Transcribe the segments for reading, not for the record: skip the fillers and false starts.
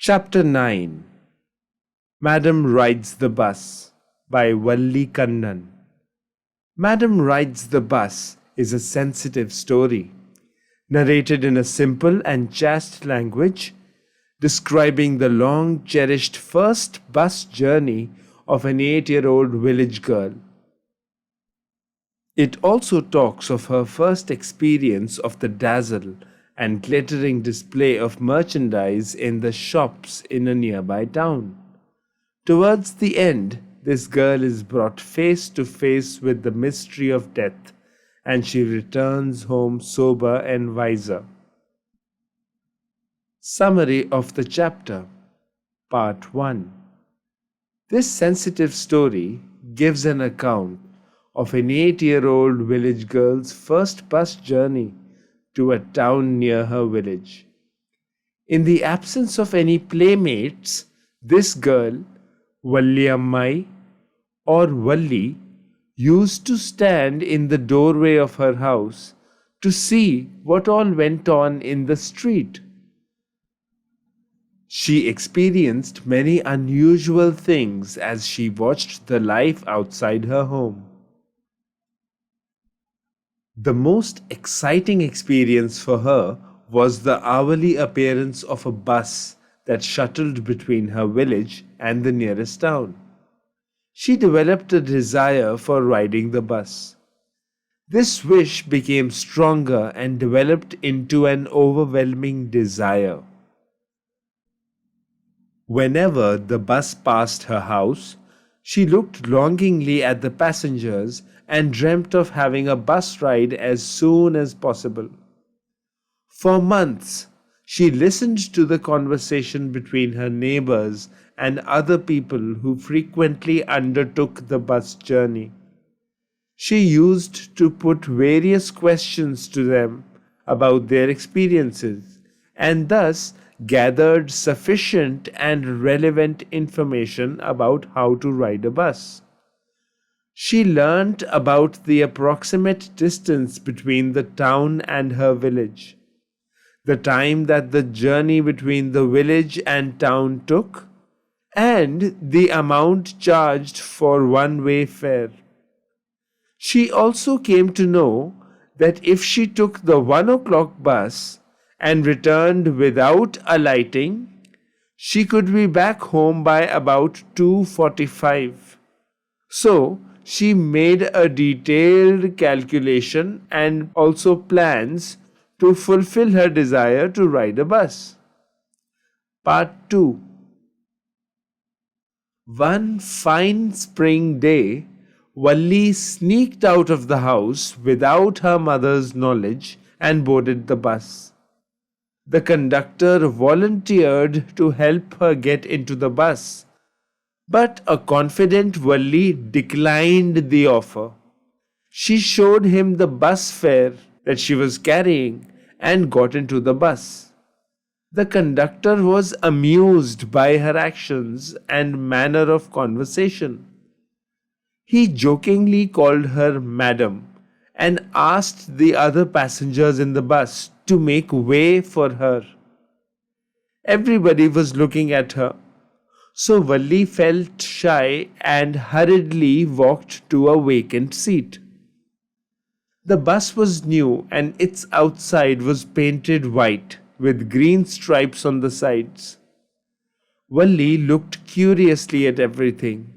Chapter 9. Madam Rides the Bus by Valli Kannan. Madam Rides the Bus is a sensitive story, narrated in a simple and chaste language, describing the long cherished first bus journey of an 8-year-old village girl. It also talks of her first experience of the dazzle and glittering display of merchandise in the shops in a nearby town. Towards the end, this girl is brought face to face with the mystery of death, and she returns home sober and wiser. Summary of the chapter. Part 1. This sensitive story gives an account of an 8-year-old village girl's first bus journey to a town near her village. In the absence of any playmates, this girl, Valliammai or Valli, used to stand in the doorway of her house to see what all went on in the street. She experienced many unusual things as she watched the life outside her home. The most exciting experience for her was the hourly appearance of a bus that shuttled between her village and the nearest town. She developed a desire for riding the bus. This wish became stronger and developed into an overwhelming desire. Whenever the bus passed her house, she looked longingly at the passengers and dreamt of having a bus ride as soon as possible. For months, she listened to the conversation between her neighbors and other people who frequently undertook the bus journey. She used to put various questions to them about their experiences and thus gathered sufficient and relevant information about how to ride a bus. She learnt about the approximate distance between the town and her village, the time that the journey between the village and town took, and the amount charged for one-way fare. She also came to know that if she took the 1 o'clock bus and returned without alighting, she could be back home by about 2:45. So, she made a detailed calculation and also plans to fulfill her desire to ride a bus. Part 2. One fine spring day, Valli sneaked out of the house without her mother's knowledge and boarded the bus. The conductor volunteered to help her get into the bus, but a confident Valli declined the offer. She showed him the bus fare that she was carrying and got into the bus. The conductor was amused by her actions and manner of conversation. He jokingly called her Madam and asked the other passengers in the bus to make way for her. Everybody was looking at her, so Valli felt shy and hurriedly walked to a vacant seat. The bus was new and its outside was painted white with green stripes on the sides. Valli looked curiously at everything.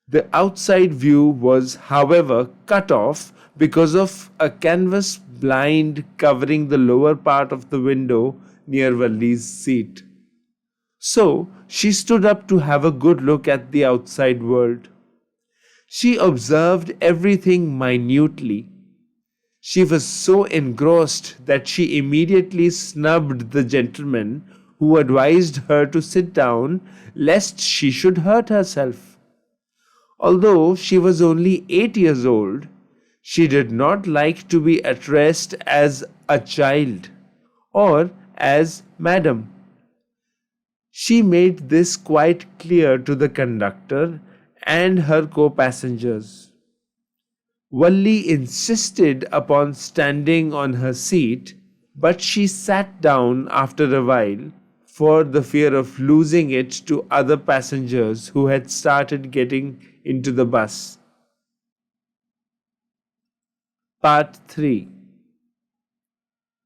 The outside view was, however, cut off because of a canvas blind covering the lower part of the window near Valli's seat. So, she stood up to have a good look at the outside world. She observed everything minutely. She was so engrossed that she immediately snubbed the gentleman who advised her to sit down lest she should hurt herself. Although she was only 8 years old, she did not like to be addressed as a child or as Madam. She made this quite clear to the conductor and her co-passengers. Valli insisted upon standing on her seat, but she sat down after a while, for the fear of losing it to other passengers who had started getting into the bus. Part 3.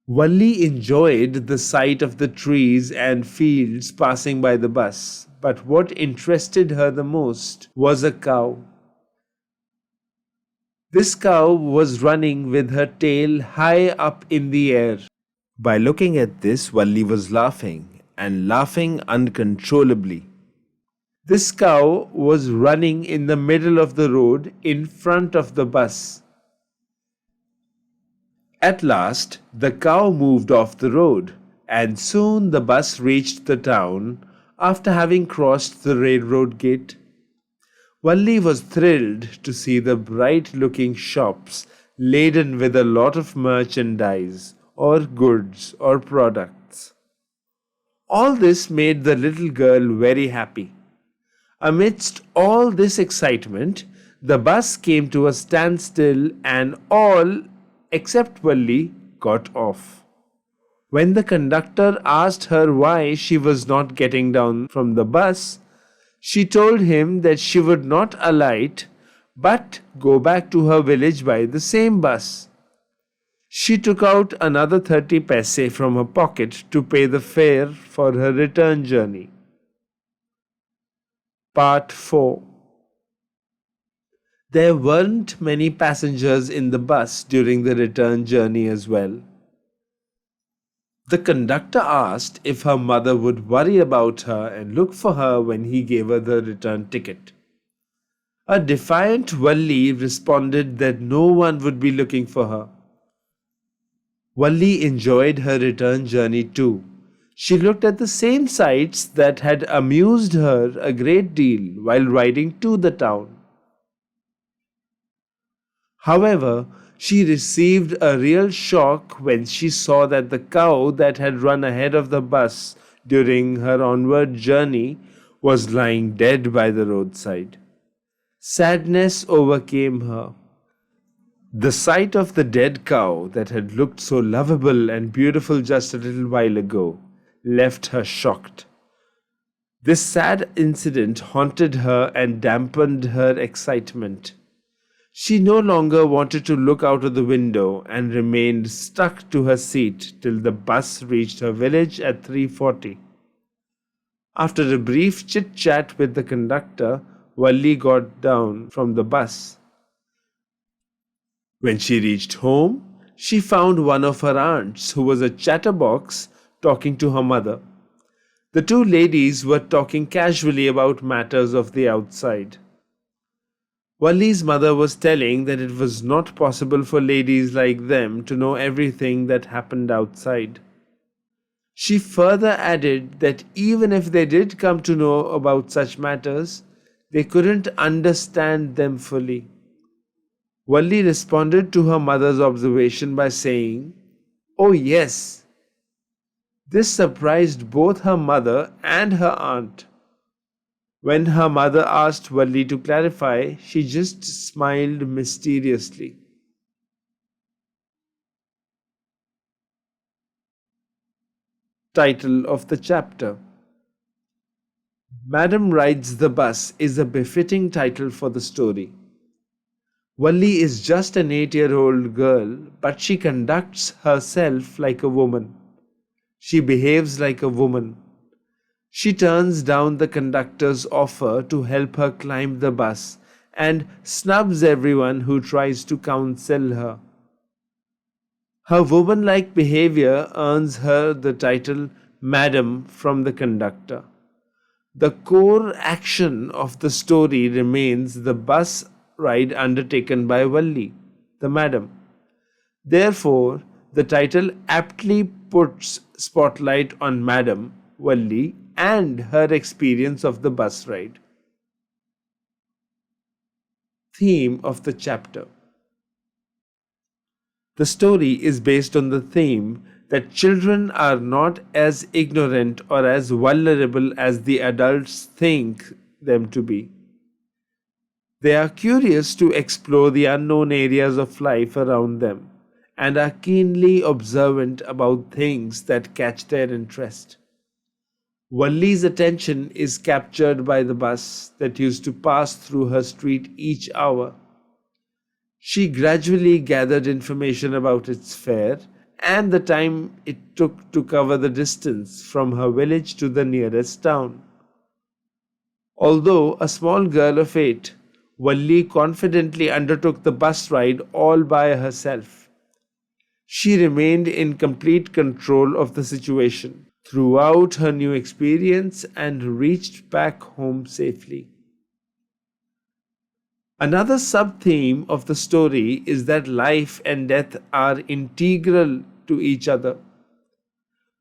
Valli enjoyed the sight of the trees and fields passing by the bus, but what interested her the most was a cow. This cow was running with her tail high up in the air. By looking at this, Valli was laughing, and laughing uncontrollably. This cow was running in the middle of the road in front of the bus. At last, the cow moved off the road, and soon the bus reached the town after having crossed the railroad gate. Valli was thrilled to see the bright-looking shops laden with a lot of merchandise, or goods, or products. All this made the little girl very happy. Amidst all this excitement, the bus came to a standstill and all except Valli got off. When the conductor asked her why she was not getting down from the bus, she told him that she would not alight but go back to her village by the same bus. She took out another 30 paise from her pocket to pay the fare for her return journey. Part 4. There weren't many passengers in the bus during the return journey as well. The conductor asked if her mother would worry about her and look for her when he gave her the return ticket. A defiant Valli responded that no one would be looking for her. Valli enjoyed her return journey too. She looked at the same sights that had amused her a great deal while riding to the town. However, she received a real shock when she saw that the cow that had run ahead of the bus during her onward journey was lying dead by the roadside. Sadness overcame her. The sight of the dead cow that had looked so lovable and beautiful just a little while ago left her shocked. This sad incident haunted her and dampened her excitement. She no longer wanted to look out of the window and remained stuck to her seat till the bus reached her village at 3:40. After a brief chit-chat with the conductor, Valli got down from the bus. When she reached home, she found one of her aunts, who was a chatterbox, talking to her mother. The two ladies were talking casually about matters of the outside. Valli's mother was telling that it was not possible for ladies like them to know everything that happened outside. She further added that even if they did come to know about such matters, they couldn't understand them fully. Valli responded to her mother's observation by saying, "Oh yes." This surprised both her mother and her aunt. When her mother asked Valli to clarify, she just smiled mysteriously. Title of the chapter: Madam Rides the Bus is a befitting title for the story. Valli is just an 8-year-old girl, but she conducts herself like a woman. She behaves like a woman. She turns down the conductor's offer to help her climb the bus and snubs everyone who tries to counsel her. Her woman-like behavior earns her the title Madam from the conductor. The core action of the story remains the bus ride undertaken by Valli, the Madam. Therefore, the title aptly puts spotlight on Madam Valli and her experience of the bus ride. Theme of the chapter: the story is based on the theme that children are not as ignorant or as vulnerable as the adults think them to be. They are curious to explore the unknown areas of life around them and are keenly observant about things that catch their interest. Walli's attention is captured by the bus that used to pass through her street each hour. She gradually gathered information about its fare and the time it took to cover the distance from her village to the nearest town. Although a small girl of 8, Walli confidently undertook the bus ride all by herself. She remained in complete control of the situation throughout her new experience and reached back home safely. Another sub theme of the story is that life and death are integral to each other.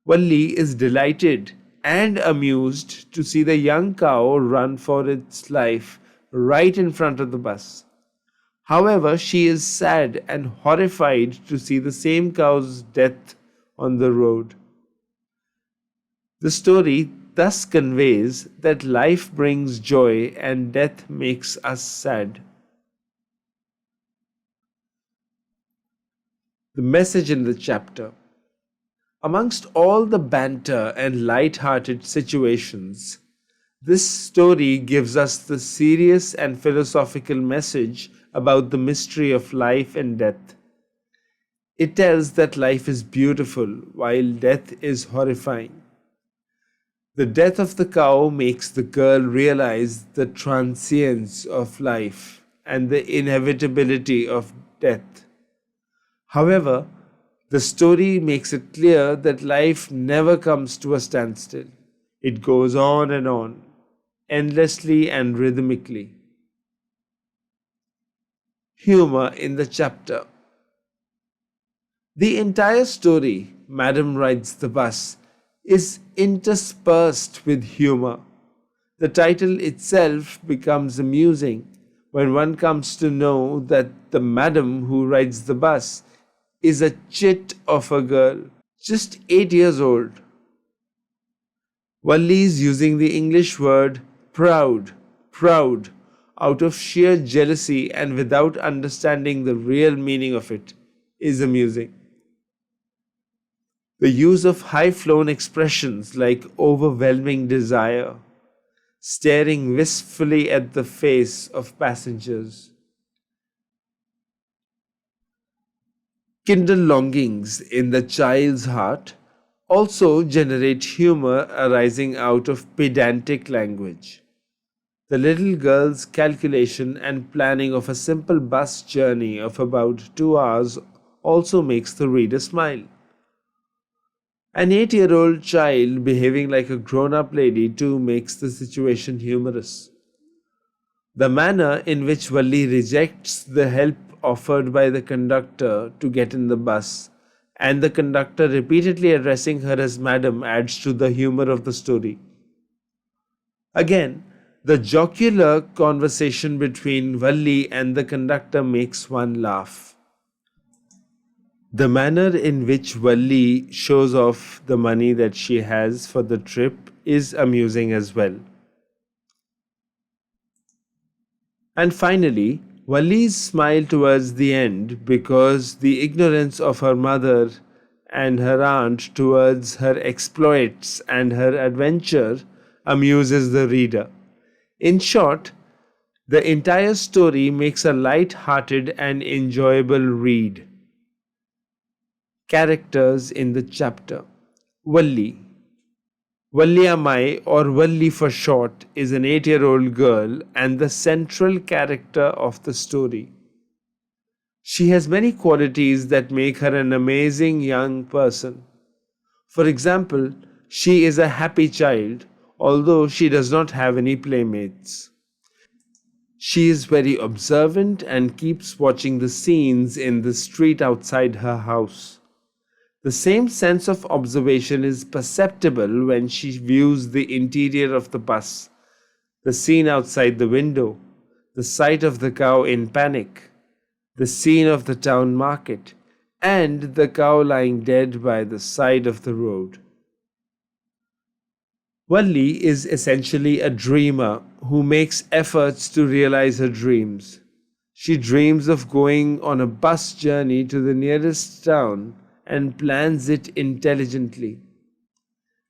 Valli is delighted and amused to see the young cow run for its life right in front of the bus. However, she is sad and horrified to see the same cow's death on the road. The story thus conveys that life brings joy and death makes us sad. The message in the chapter. Amongst all the banter and light-hearted situations, this story gives us the serious and philosophical message about the mystery of life and death. It tells that life is beautiful while death is horrifying. The death of the cow makes the girl realize the transience of life and the inevitability of death. However, the story makes it clear that life never comes to a standstill. It goes on, endlessly and rhythmically. Humor in the chapter. The entire story, Madam Rides the Bus, is interspersed with humor. The title itself becomes amusing when one comes to know that the madam who rides the bus is a chit of a girl, just 8 years old. Walli's using the English word proud, out of sheer jealousy and without understanding the real meaning of it, is amusing. The use of high-flown expressions like overwhelming desire, staring wistfully at the face of passengers, kindle longings in the child's heart, also generate humor arising out of pedantic language. The little girl's calculation and planning of a simple bus journey of about 2 hours also makes the reader smile. An 8-year-old child behaving like a grown-up lady too makes the situation humorous. The manner in which Valli rejects the help offered by the conductor to get in the bus, and the conductor repeatedly addressing her as madam adds to the humor of the story. Again, the jocular conversation between Valli and the conductor makes one laugh. The manner in which Valli shows off the money that she has for the trip is amusing as well. And finally, Valli's smile towards the end because the ignorance of her mother and her aunt towards her exploits and her adventure amuses the reader. In short, the entire story makes a light-hearted and enjoyable read. Characters in the chapter. Valli. Valliamai, or Valli for short, is an 8-year-old girl and the central character of the story. She has many qualities that make her an amazing young person. For example, she is a happy child, although she does not have any playmates. She is very observant and keeps watching the scenes in the street outside her house. The same sense of observation is perceptible when she views the interior of the bus, the scene outside the window, the sight of the cow in panic, the scene of the town market, and the cow lying dead by the side of the road. Valli is essentially a dreamer who makes efforts to realize her dreams. She dreams of going on a bus journey to the nearest town and plans it intelligently.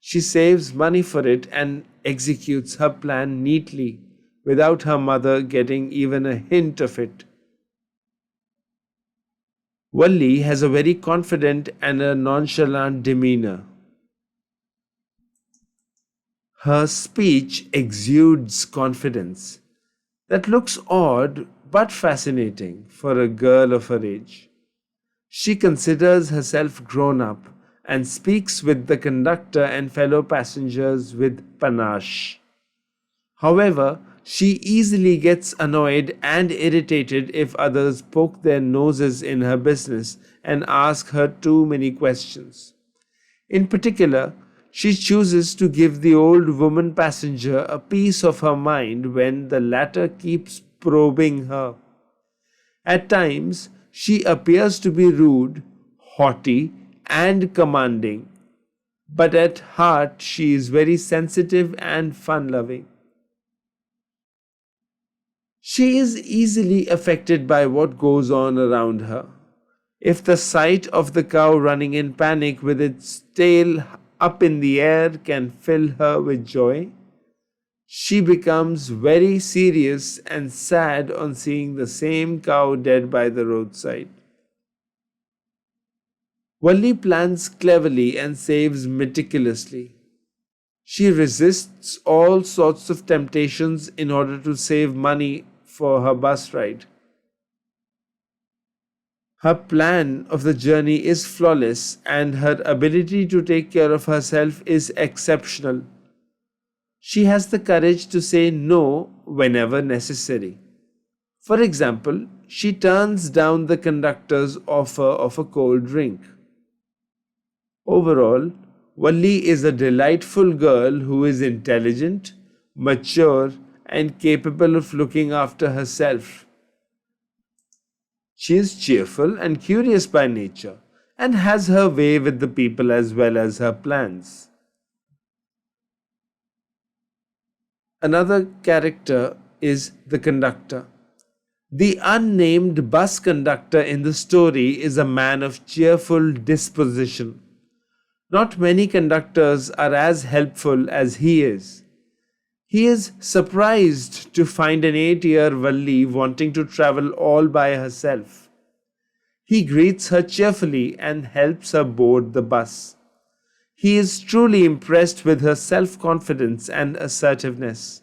She saves money for it and executes her plan neatly without her mother getting even a hint of it. Valli has a very confident and a nonchalant demeanor. Her speech exudes confidence that looks odd but fascinating for a girl of her age. She considers herself grown up and speaks with the conductor and fellow passengers with panache. However, she easily gets annoyed and irritated if others poke their noses in her business and ask her too many questions. In particular, she chooses to give the old woman passenger a piece of her mind when the latter keeps probing her. At times, she appears to be rude, haughty, and commanding, but at heart she is very sensitive and fun loving. She is easily affected by what goes on around her. If the sight of the cow running in panic with its tail up in the air can fill her with joy, she becomes very serious and sad on seeing the same cow dead by the roadside. Valli plans cleverly and saves meticulously. She resists all sorts of temptations in order to save money for her bus ride. Her plan of the journey is flawless and her ability to take care of herself is exceptional. She has the courage to say no whenever necessary. For example, she turns down the conductor's offer of a cold drink. Overall, Valli is a delightful girl who is intelligent, mature, and capable of looking after herself. She is cheerful and curious by nature and has her way with the people as well as her plans. Another character is the conductor. The unnamed bus conductor in the story is a man of cheerful disposition. Not many conductors are as helpful as he is. He is surprised to find an 8-year Valli wanting to travel all by herself. He greets her cheerfully and helps her board the bus. He is truly impressed with her self-confidence and assertiveness.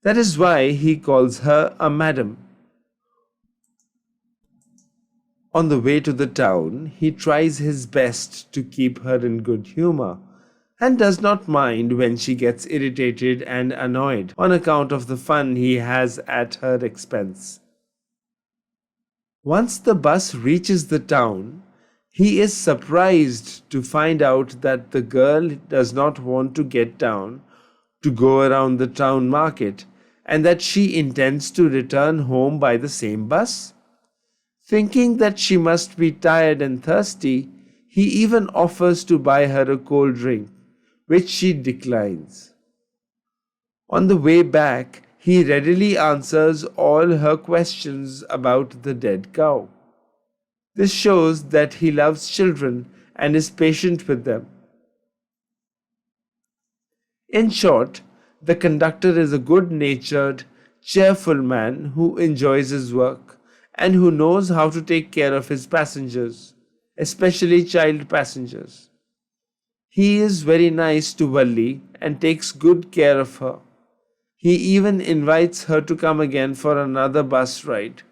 That is why he calls her a madam. On the way to the town, he tries his best to keep her in good humor and does not mind when she gets irritated and annoyed on account of the fun he has at her expense. Once the bus reaches the town, he is surprised to find out that the girl does not want to get down to go around the town market and that she intends to return home by the same bus. Thinking that she must be tired and thirsty, he even offers to buy her a cold drink, which she declines. On the way back, he readily answers all her questions about the dead cow. This shows that he loves children and is patient with them. In short, the conductor is a good-natured, cheerful man who enjoys his work and who knows how to take care of his passengers, especially child passengers. He is very nice to Valli and takes good care of her. He even invites her to come again for another bus ride.